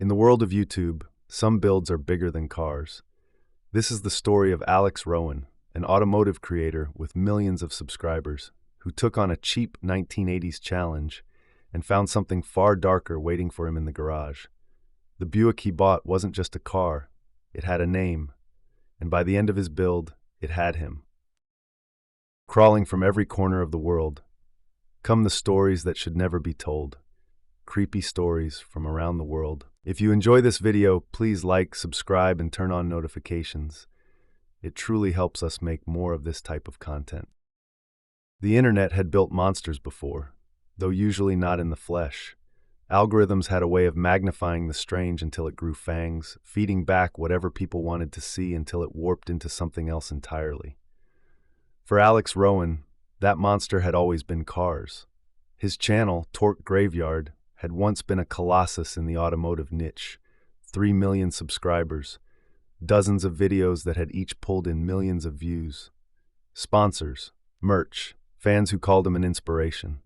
In the world of YouTube, some builds are bigger than cars. This is the story of Alex Rowan, an automotive creator with millions of subscribers, who took on a cheap 1980s challenge and found something far darker waiting for him in the garage. The Buick he bought wasn't just a car, it had a name, and by the end of his build, it had him. Crawling from every corner of the world, come the stories that should never be told. Creepy stories from around the world. If you enjoy this video, please like, subscribe, and turn on notifications. It truly helps us make more of this type of content. The internet had built monsters before, though usually not in the flesh. Algorithms had a way of magnifying the strange until it grew fangs, feeding back whatever people wanted to see until it warped into something else entirely. For Alex Rowan, that monster had always been cars. His channel, Torque Graveyard, had once been a colossus in the automotive niche. 3 million subscribers, dozens of videos that had each pulled in millions of views. Sponsors, merch, fans who called him an inspiration.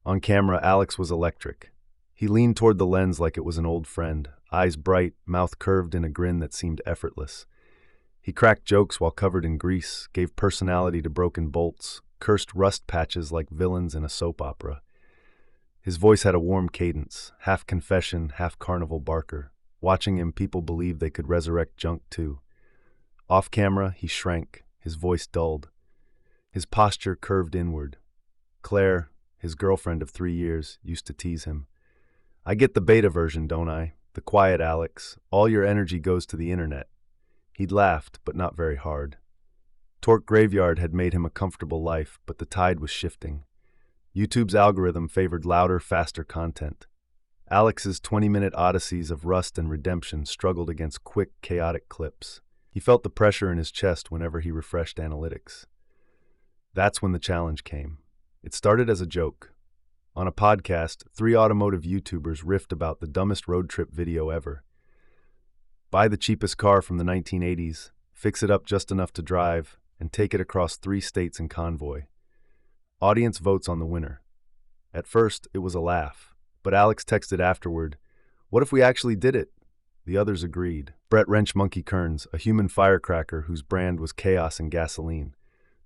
On camera, Alex was electric. He leaned toward the lens like it was an old friend, eyes bright, mouth curved in a grin that seemed effortless. He cracked jokes while covered in grease, gave personality to broken bolts, cursed rust patches like villains in a soap opera. His voice had a warm cadence, half confession, half carnival barker. Watching him, people believed they could resurrect junk too. Off camera, he shrank, his voice dulled. His posture curved inward. Claire, his girlfriend of 3 years, used to tease him. "I get the beta version, don't I? The quiet Alex. All your energy goes to the internet." He'd laughed, but not very hard. Torque Graveyard had made him a comfortable life, but the tide was shifting. YouTube's algorithm favored louder, faster content. Alex's 20-minute odysseys of rust and redemption struggled against quick, chaotic clips. He felt the pressure in his chest whenever he refreshed analytics. That's when the challenge came. It started as a joke. On a podcast, 3 automotive YouTubers riffed about the dumbest road trip video ever. Buy the cheapest car from the 1980s, fix it up just enough to drive, and take it across 3 states in convoy. Audience votes on the winner. At first, it was a laugh, but Alex texted afterward, "What if we actually did it?" The others agreed. Brett Wrench Monkey Kearns, a human firecracker whose brand was chaos and gasoline.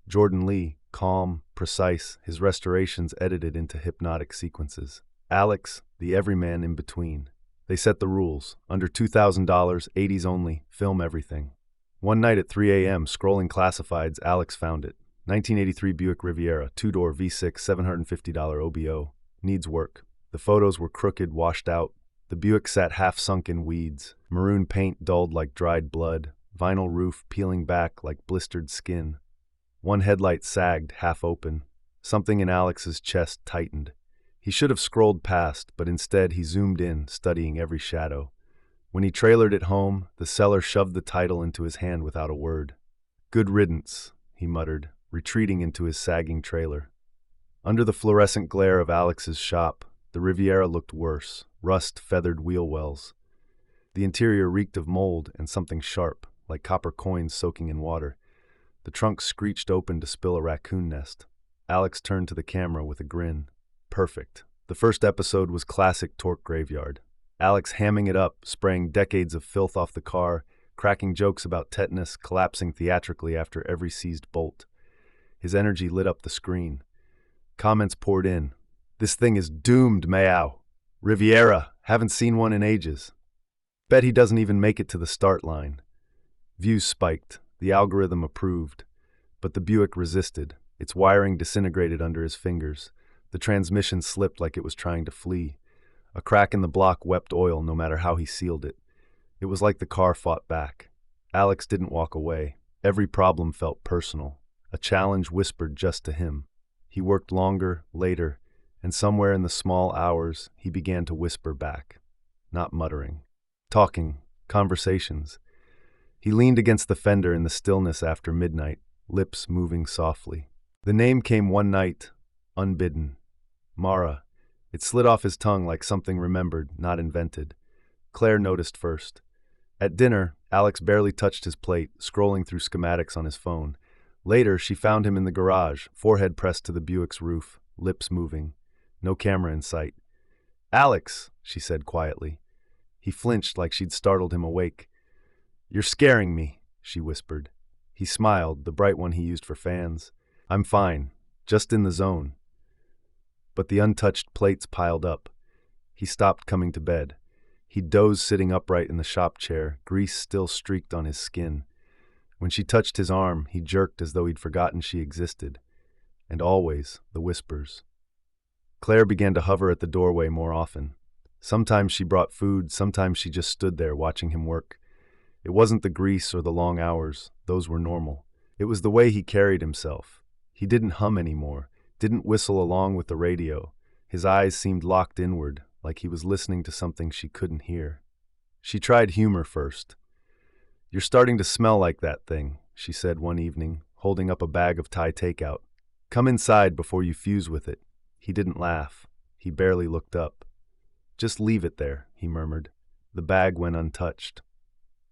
Jordan Lee, calm, precise, his restorations edited into hypnotic sequences. Alex, the everyman in between. They set the rules. Under $2,000, 80s only, film everything. One night at 3 a.m., scrolling classifieds, Alex found it. 1983 Buick Riviera, 2-door V6, $750 OBO. Needs work. The photos were crooked, washed out. The Buick sat half sunk in weeds. Maroon paint dulled like dried blood. Vinyl roof peeling back like blistered skin. One headlight sagged, half open. Something in Alex's chest tightened. He should have scrolled past, but instead he zoomed in, studying every shadow. When he trailered it home, the seller shoved the title into his hand without a word. "Good riddance," he muttered, retreating into his sagging trailer. Under the fluorescent glare of Alex's shop, the Riviera looked worse, rust-feathered wheel wells. The interior reeked of mold and something sharp, like copper coins soaking in water. The trunk screeched open to spill a raccoon nest. Alex turned to the camera with a grin. Perfect. The first episode was classic Torque Graveyard. Alex hamming it up, spraying decades of filth off the car, cracking jokes about tetanus, collapsing theatrically after every seized bolt. His energy lit up the screen. Comments poured in. "This thing is doomed, meow. Riviera, haven't seen one in ages. Bet he doesn't even make it to the start line." Views spiked. The algorithm approved. But the Buick resisted. Its wiring disintegrated under his fingers. The transmission slipped like it was trying to flee. A crack in the block wept oil no matter how he sealed it. It was like the car fought back. Alex didn't walk away. Every problem felt personal. A challenge whispered just to him. He worked longer, later, and somewhere in the small hours, he began to whisper back. Not muttering. Talking. Conversations. He leaned against the fender in the stillness after midnight, lips moving softly. The name came one night, unbidden. Mara. It slid off his tongue like something remembered, not invented. Claire noticed first. At dinner, Alex barely touched his plate, scrolling through schematics on his phone. Later, she found him in the garage, forehead pressed to the Buick's roof, lips moving. No camera in sight. "Alex," she said quietly. He flinched like she'd startled him awake. "You're scaring me," she whispered. He smiled, the bright one he used for fans. "I'm fine, just in the zone." But the untouched plates piled up. He stopped coming to bed. He dozed sitting upright in the shop chair, grease still streaked on his skin. When she touched his arm, he jerked as though he'd forgotten she existed. And always, the whispers. Claire began to hover at the doorway more often. Sometimes she brought food, sometimes she just stood there watching him work. It wasn't the grease or the long hours, those were normal. It was the way he carried himself. He didn't hum anymore, didn't whistle along with the radio. His eyes seemed locked inward, like he was listening to something she couldn't hear. She tried humor first. "You're starting to smell like that thing," she said one evening, holding up a bag of Thai takeout. "Come inside before you fuse with it." He didn't laugh. He barely looked up. "Just leave it there," he murmured. The bag went untouched.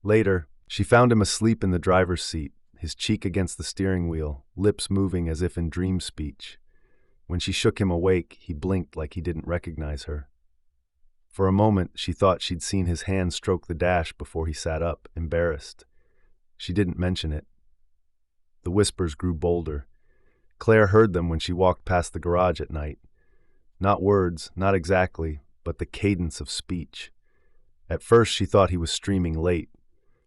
Later, she found him asleep in the driver's seat, his cheek against the steering wheel, lips moving as if in dream speech. When she shook him awake, he blinked like he didn't recognize her. For a moment, she thought she'd seen his hand stroke the dash before he sat up, embarrassed. She didn't mention it. The whispers grew bolder. Claire heard them when she walked past the garage at night. Not words, not exactly, but the cadence of speech. At first, she thought he was streaming late,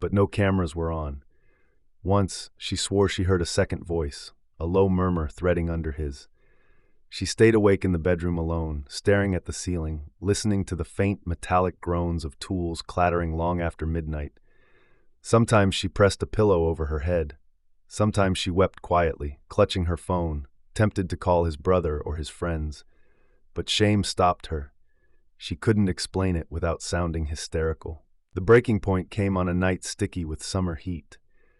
but no cameras were on. Once, she swore she heard a second voice, a low murmur threading under his. She stayed awake in the bedroom alone, staring at the ceiling, listening to the faint metallic groans of tools clattering long after midnight. Sometimes she pressed a pillow over her head. Sometimes she wept quietly, clutching her phone, tempted to call his brother or his friends. But shame stopped her. She couldn't explain it without sounding hysterical. The breaking point came on a night sticky with summer heat.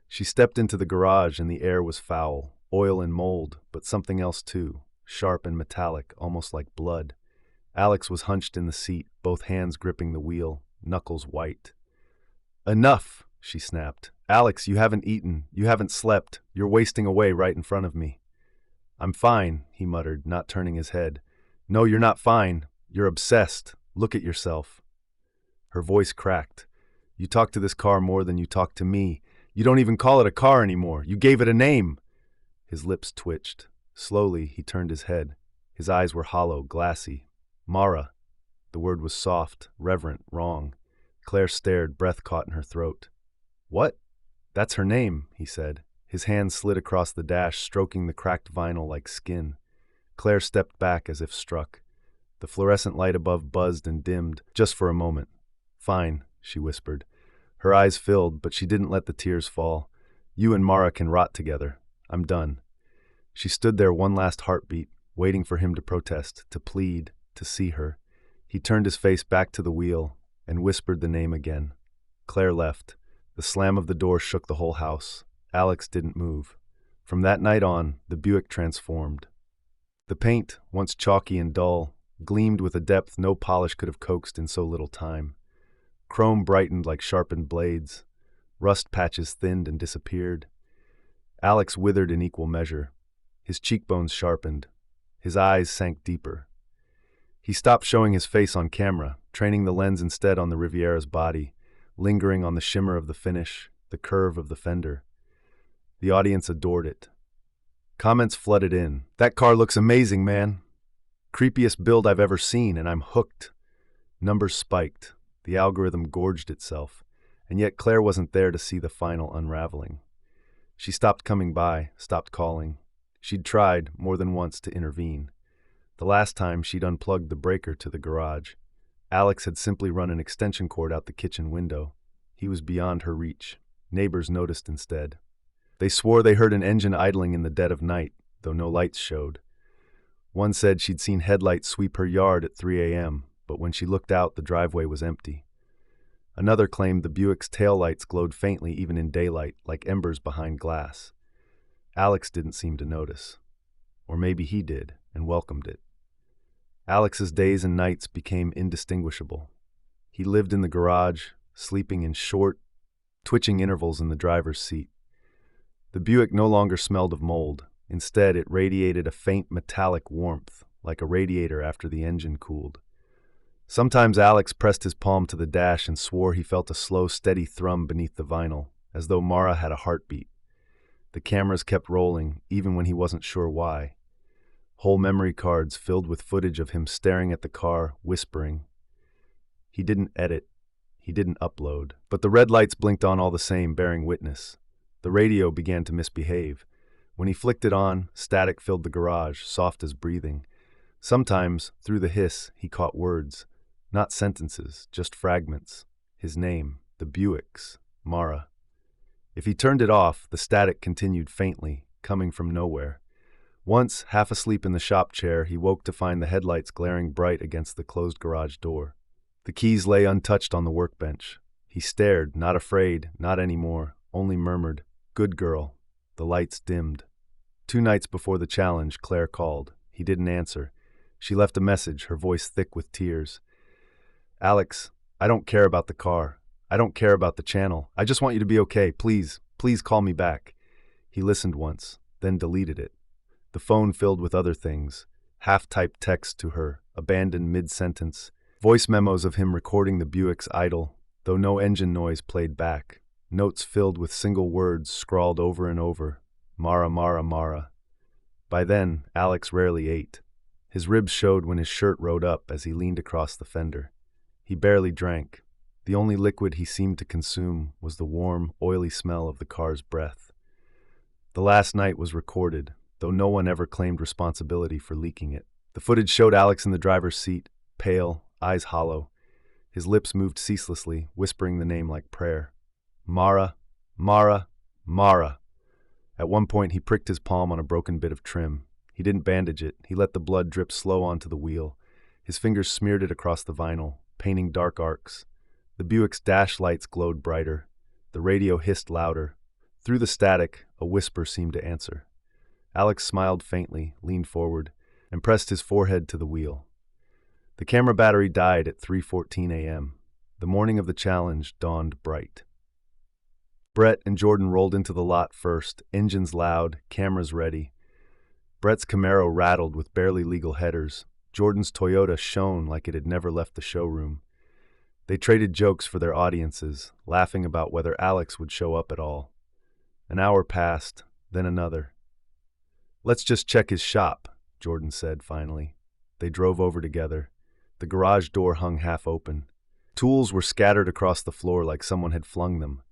She stepped into the garage and the air was foul, oil and mold, but something else too. Sharp and metallic, almost like blood. Alex was hunched in the seat, both hands gripping the wheel, knuckles white. "Enough!" she snapped. "Alex, you haven't eaten, you haven't slept, you're wasting away right in front of me." "I'm fine," he muttered, not turning his head. "No, you're not fine. You're obsessed. Look at yourself." Her voice cracked. "You talk to this car more than you talk to me. You don't even call it a car anymore. You gave it a name." His lips twitched. Slowly, he turned his head. His eyes were hollow, glassy. "Mara." The word was soft, reverent, wrong. Claire stared, breath caught in her throat. "What?" "That's her name," he said. His hand slid across the dash, stroking the cracked vinyl like skin. Claire stepped back as if struck. The fluorescent light above buzzed and dimmed, just for a moment. "Fine," she whispered. Her eyes filled, but she didn't let the tears fall. "You and Mara can rot together. I'm done." She stood there one last heartbeat, waiting for him to protest, to plead, to see her. He turned his face back to the wheel and whispered the name again. Claire left. The slam of the door shook the whole house. Alex didn't move. From that night on, the Buick transformed. The paint, once chalky and dull, gleamed with a depth no polish could have coaxed in so little time. Chrome brightened like sharpened blades. Rust patches thinned and disappeared. Alex withered in equal measure. His cheekbones sharpened. His eyes sank deeper. He stopped showing his face on camera, training the lens instead on the Riviera's body, lingering on the shimmer of the finish, the curve of the fender. The audience adored it. Comments flooded in. "That car looks amazing, man. Creepiest build I've ever seen, and I'm hooked." Numbers spiked. The algorithm gorged itself, and yet Claire wasn't there to see the final unraveling. She stopped coming by, stopped calling. She'd tried, more than once, to intervene. The last time, she'd unplugged the breaker to the garage. Alex had simply run an extension cord out the kitchen window. He was beyond her reach. Neighbors noticed instead. They swore they heard an engine idling in the dead of night, though no lights showed. One said she'd seen headlights sweep her yard at 3 a.m., but when she looked out, the driveway was empty. Another claimed the Buick's taillights glowed faintly even in daylight, like embers behind glass. Alex didn't seem to notice. Or maybe he did, and welcomed it. Alex's days and nights became indistinguishable. He lived in the garage, sleeping in short, twitching intervals in the driver's seat. The Buick no longer smelled of mold. Instead, it radiated a faint metallic warmth, like a radiator after the engine cooled. Sometimes Alex pressed his palm to the dash and swore he felt a slow, steady thrum beneath the vinyl, as though Mara had a heartbeat. The cameras kept rolling, even when he wasn't sure why. Whole memory cards filled with footage of him staring at the car, whispering. He didn't edit. He didn't upload. But the red lights blinked on all the same, bearing witness. The radio began to misbehave. When he flicked it on, static filled the garage, soft as breathing. Sometimes, through the hiss, he caught words. Not sentences, just fragments. His name, the Buicks, Mara. If he turned it off, the static continued faintly, coming from nowhere. Once, half asleep in the shop chair, he woke to find the headlights glaring bright against the closed garage door. The keys lay untouched on the workbench. He stared, not afraid, not anymore, only murmured, "Good girl." The lights dimmed. 2 nights before the challenge, Claire called. He didn't answer. She left a message, her voice thick with tears. "Alex, I don't care about the car. I don't care about the channel. I just want you to be okay. Please, please call me back." He listened once, then deleted it. The phone filled with other things. Half-typed text to her, abandoned mid-sentence. Voice memos of him recording the Buick's idle, though no engine noise played back. Notes filled with single words scrawled over and over. Mara, Mara, Mara. By then, Alex rarely ate. His ribs showed when his shirt rode up as he leaned across the fender. He barely drank. The only liquid he seemed to consume was the warm, oily smell of the car's breath. The last night was recorded, though no one ever claimed responsibility for leaking it. The footage showed Alex in the driver's seat, pale, eyes hollow. His lips moved ceaselessly, whispering the name like prayer. Mara, Mara, Mara. At one point, he pricked his palm on a broken bit of trim. He didn't bandage it. He let the blood drip slow onto the wheel. His fingers smeared it across the vinyl, painting dark arcs. The Buick's dash lights glowed brighter. The radio hissed louder. Through the static, a whisper seemed to answer. Alex smiled faintly, leaned forward, and pressed his forehead to the wheel. The camera battery died at 3:14 a.m. The morning of the challenge dawned bright. Brett and Jordan rolled into the lot first, engines loud, cameras ready. Brett's Camaro rattled with barely legal headers. Jordan's Toyota shone like it had never left the showroom. They traded jokes for their audiences, laughing about whether Alex would show up at all. An hour passed, then another. "Let's just check his shop," Jordan said finally. They drove over together. The garage door hung half open. Tools were scattered across the floor like someone had flung them.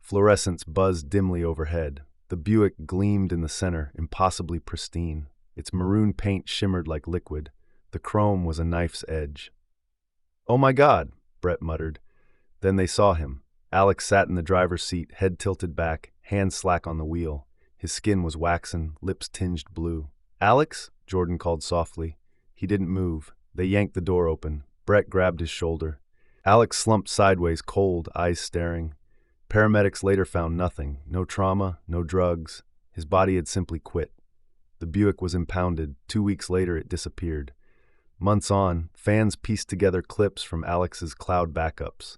Fluorescents buzzed dimly overhead. The Buick gleamed in the center, impossibly pristine. Its maroon paint shimmered like liquid. The chrome was a knife's edge. "Oh my God," Brett muttered. Then they saw him. Alex sat in the driver's seat, head tilted back, hands slack on the wheel. His skin was waxen, lips tinged blue. "Alex?" Jordan called softly. He didn't move. They yanked the door open. Brett grabbed his shoulder. Alex slumped sideways, cold, eyes staring. Paramedics later found nothing. No trauma, no drugs. His body had simply quit. The Buick was impounded. 2 weeks later, it disappeared. Months on, fans pieced together clips from Alex's cloud backups.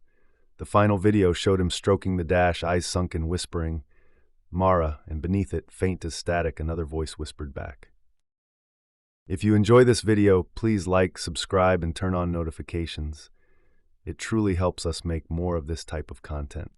The final video showed him stroking the dash, eyes sunken, whispering, "Mara," and beneath it, faint as static, another voice whispered back. If you enjoy this video, please like, subscribe, and turn on notifications. It truly helps us make more of this type of content.